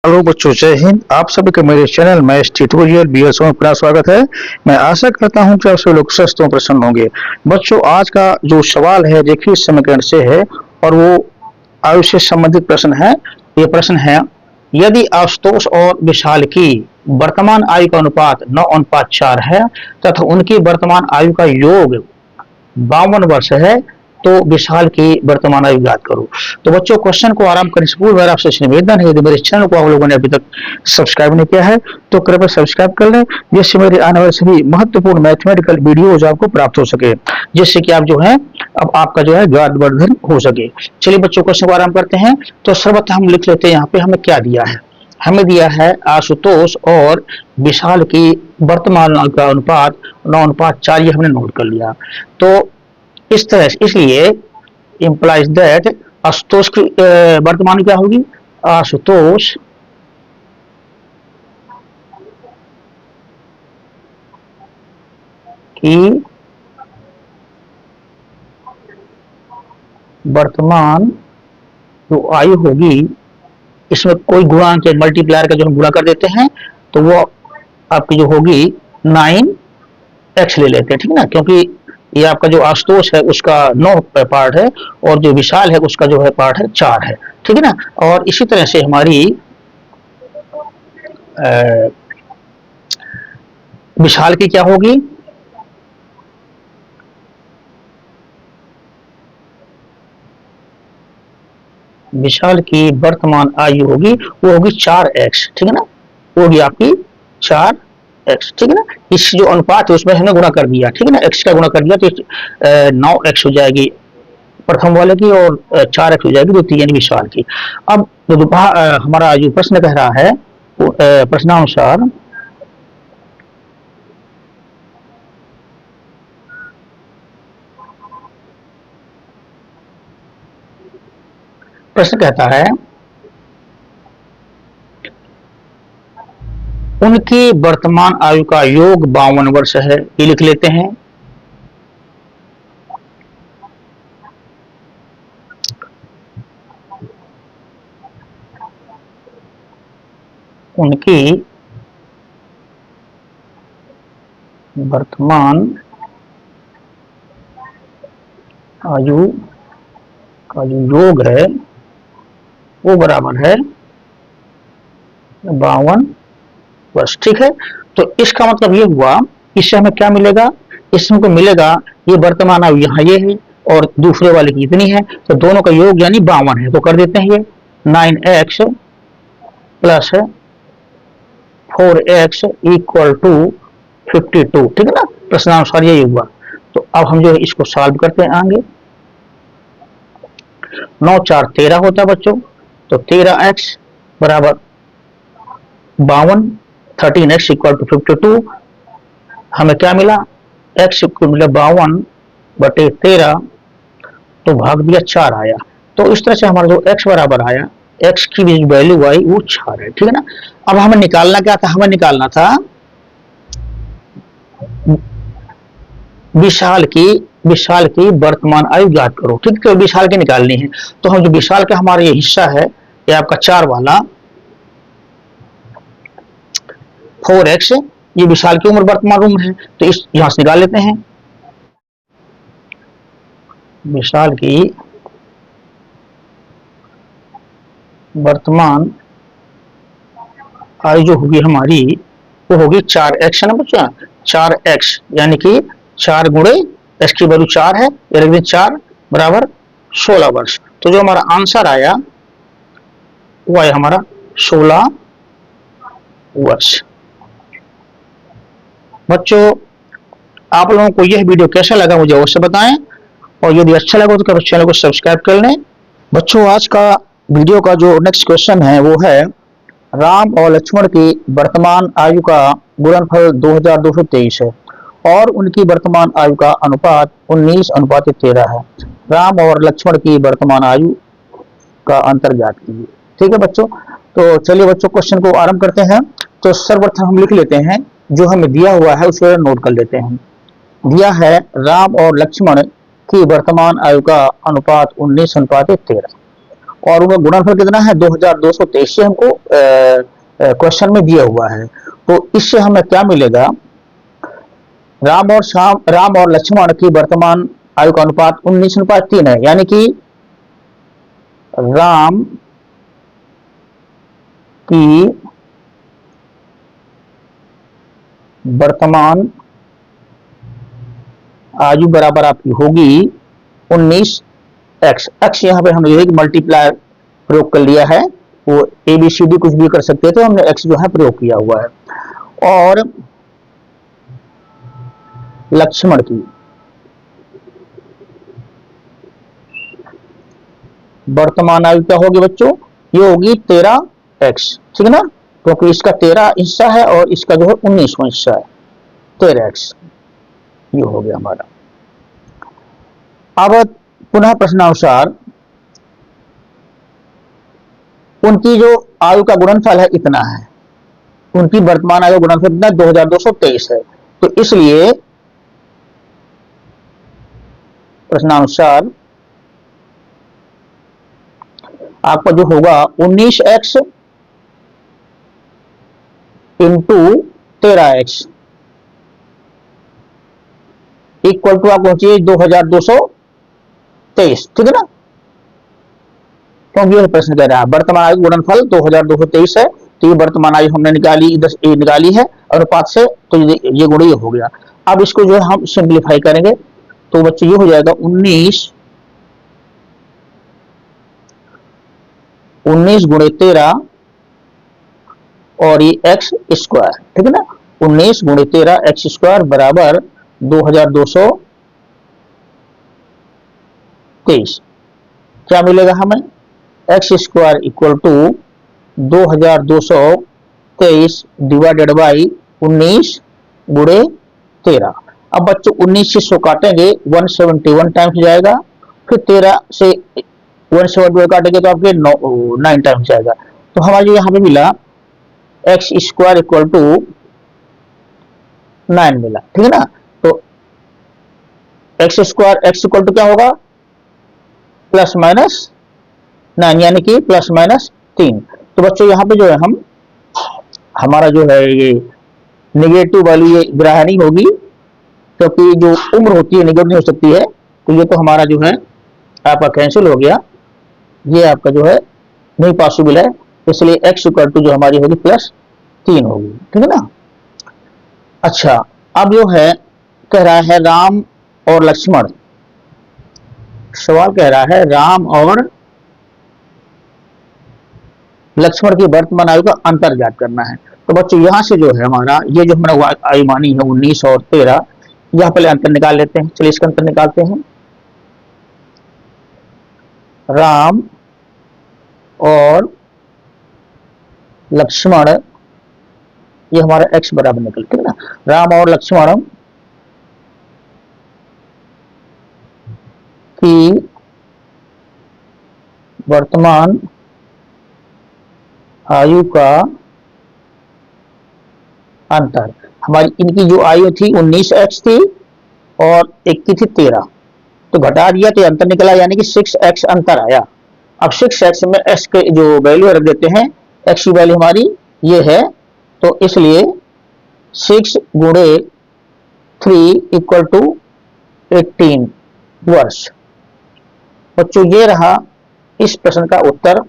Hello बच्चों, जय हिंद। आप सभी का मेरे चैनल मैथ्स ट्यूटोरियल BS में पूरा स्वागत है। मैं आशा करता हूं कि आप सभी लोग स्वस्थ और प्रसन्न होंगे। बच्चों, आज का जो सवाल है देखिए समीकरण से है और वो आयु से संबंधित प्रश्न है। ये प्रश्न है, यदि आशुतोष और विशाल की वर्तमान आयु का अनुपात 9:4 है तथा उनकी वर्तमान आयु का योग 52 वर्ष है तो विशाल की वर्तमान आयु याद करो। तो बच्चों, क्वेश्चन को आराम करने से पूर्व आपसे निवेदन है, यदि मेरे चैनल को आप लोगों ने अभी तक सब्सक्राइब नहीं किया है तो कृपया सब्सक्राइब कर लें, जिससे मेरे आने वाले सभी महत्वपूर्ण मैथमेटिकल वीडियोज आपको प्राप्त हो सके, जिससे कि आप जो है अब आपका जो है ज्ञानवर्धन हो सके। चलिए बच्चों, क्वेश्चन को आराम करते हैं। तो सर्वप्रथम हम लिख लेते हैं यहाँ पे हमें क्या दिया है। हमें दिया है आशुतोष और विशाल की वर्तमान आयु का अनुपात 9:4, ये हमने नोट कर लिया। तो इस तरह से, इसलिए implies that आशुतोष की वर्तमान क्या होगी, आशुतोष की वर्तमान जो आयु होगी, इसमें कोई गुणांक या मल्टीप्लायर का जो हम गुणा कर देते हैं तो वो आपकी जो होगी 9x ले लेते हैं, ठीक है ना, क्योंकि ये आपका जो आशुतोष है उसका 9 पार्ट है और जो विशाल है उसका जो है पार्ट है 4 है, ठीक है ना। और इसी तरह से हमारी विशाल की क्या होगी, विशाल की वर्तमान आयु होगी वो होगी 4x, ठीक है ना, वो होगी आपकी 4x, ठीक है ना। इस जो अनुपात है उसमें हमने गुणा कर दिया, ठीक है ना, x का गुणा कर दिया तो 9x हो जाएगी प्रथम वाले की और 4x हो जाएगी द्वितीय यानी विशाल की। अब जो हमारा जो प्रश्न कह रहा है प्रश्नानुसार प्रश्न कहता है उनकी वर्तमान आयु का योग 52 वर्ष है, ये लिख लेते हैं। उनकी वर्तमान आयु का जो योग है वो बराबर है 52 वर्ष, ठीक है। तो इसका मतलब ये हुआ, इससे हमें क्या मिलेगा, इसमें को मिलेगा ये वर्तमान आयु यहाँ ये है और दूसरे वाले की इतनी है, तो दोनों का योग यानी 52 है। तो कर देते हैं ये 9x plus 4x equal to 52, ठीक है ना, प्रश्नानुसार यही हुआ। तो अब हम जो है इसको सॉल्व करते हैं आगे। 9 4 13 होता है बच्चों, तो 13x बराबर 52, 13x इक्वल टू 52। हमें क्या मिला, x को मिला 52 बटे 13, तो भाग दिया 4 आया। तो इस तरह से हमारा जो x बराबर आया, x की भी वैल्यू आई वो 4 है, ठीक है ना। अब हमें निकालना क्या था, हमें निकालना था विशाल की वर्तमान आयु याद करो, ठीक है, विशाल की निकालनी है। तो हम जो विशाल का हमारा ये हिस्सा है ये आपका 4 वाला 4x, ये विशाल की उम्र वर्तमान उम्र है, तो इस यहां से निकाल लेते हैं। विशाल की वर्तमान आयु जो होगी हमारी वो होगी 4x, है ना बच्चा, 4x यानी कि 4 गुणे x की वैल्यू 4 है, 4 बराबर 16 वर्ष। तो जो हमारा आंसर आया वो आया हमारा 16 वर्ष। बच्चों, आप लोगों को यह वीडियो कैसा लगा मुझे अवश्य बताएं, और यदि अच्छा लगा तो चैनल को सब्सक्राइब कर लें। बच्चों, आज का वीडियो का जो नेक्स्ट क्वेश्चन है वो है राम और लक्ष्मण की वर्तमान आयु का गुणनफल 2223 है और उनकी वर्तमान आयु का अनुपात 19:13 है। राम और लक्ष्मण की वर्तमान आयु का अंतर ज्ञात कीजिए, ठीक है बच्चों। तो चलिए बच्चों, क्वेश्चन को आरंभ करते हैं। तो सर्वप्रथम हम लिख लेते हैं जो हमें दिया हुआ है उसे नोट कर लेते हैं। दिया है राम और लक्ष्मण की वर्तमान आयु का अनुपात 19:13 और उनका गुणनफल कितना है 2223 से हमको क्वेश्चन में दिया हुआ है। तो इससे हमें क्या मिलेगा, राम और लक्ष्मण की वर्तमान आयु का अनुपात 19:3 है, यानी कि राम की वर्तमान आयु बराबर आपकी होगी 19x। x यहाँ पे हमने एक मल्टीप्लायर प्रयोग कर लिया है, वो ABCD कुछ भी कर सकते थे, हमने x जो है प्रयोग किया हुआ है। और लक्ष्मण की वर्तमान आयु क्या होगी बच्चों, ये होगी 13x, ठीक है ना, क्योंकि इसका 13 हिस्सा है और इसका जो है 19वां हिस्सा है, 13x ये हो गया हमारा। अब पुनः प्रश्नानुसार उनकी जो आयु का गुणनफल है इतना है, उनकी वर्तमान आयु गुणनफल कितना 2223 है। तो इसलिए प्रश्नानुसार आपका जो होगा 19x into 13x equal to आपको चाहिए 2223, ठीक है ना, क्योंकि यह प्रश्न कह रहा है वर्तमान आयु गुणनफल 2223 है, तो ये वर्तमान आयु हमने निकाली है अनुपात से, तो ये गुण ये हो गया। अब इसको जो है हम सिंप्लीफाई करेंगे, तो बच्चों ये हो जाएगा 19 गुणे 13 और ये x स्क्वायर, ठीक है ना, 19 गुणे 13 x स्क्वायर बराबर 2223। क्या मिलेगा हमें, x square equal to 2223 divided by 19 गुणे 13। अब बच्चों 19 से 100 काटेंगे 171 टाइम्स जाएगा, फिर 13 से 171 काटेंगे तो आपके 9 टाइम्स जाएगा। तो हमारे यहाँ पे मिला एक्स स्क्वायर इक्वल टू 9 मिला, ठीक है ना। तो x square x equal to क्या होगा प्लस माइनस 9, यानी कि प्लस माइनस 3। तो बच्चों यहाँ पे जो है हम हमारा जो है ये निगेटिव वाली ये ग्राहनी होगी, क्योंकि जो उम्र होती है निगेटिव नहीं हो सकती है, तो ये तो हमारा जो है आपका कैंसिल हो गया, ये आपका जो है नहीं पॉसिबल है, इसलिए x इक्वल टू जो हमारी होगी प्लस 3 होगी, ठीक है ना। अच्छा, अब जो है कह रहा है राम और लक्ष्मण, सवाल कह रहा है राम और लक्ष्मण की वर्तमान आयु का अंतर ज्ञात करना है। तो बच्चों यहां से जो है हमारा ये जो हमारा आयु मानी है 19 और 13, यहां पहले अंतर निकाल लेते हैं। चलिए इसका अंतर निकालते हैं। राम और लक्ष्मण, ये हमारा x बराबर निकल, ठीक है ना। राम और लक्ष्मण की वर्तमान आयु का अंतर, हमारी इनकी जो आयु थी 19x थी और एक की थी 13, तो घटा दिया तो अंतर निकला, यानी कि 6x अंतर आया। अब 6x में x के जो वैल्यू रख देते हैं, x की वैल्यू हमारी ये है, तो इसलिए 6 गुणे 3 इक्वल टू 18 वर्ष। बच्चों ये रहा इस प्रश्न का उत्तर।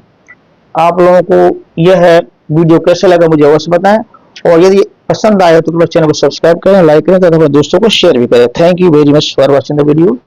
आप लोगों को यह वीडियो कैसा लगा मुझे अवश्य बताएं, और यदि पसंद आए तो चैनल को सब्सक्राइब करें, लाइक करें तथा अपने दोस्तों को शेयर भी करें। Thank you very much for watching the video.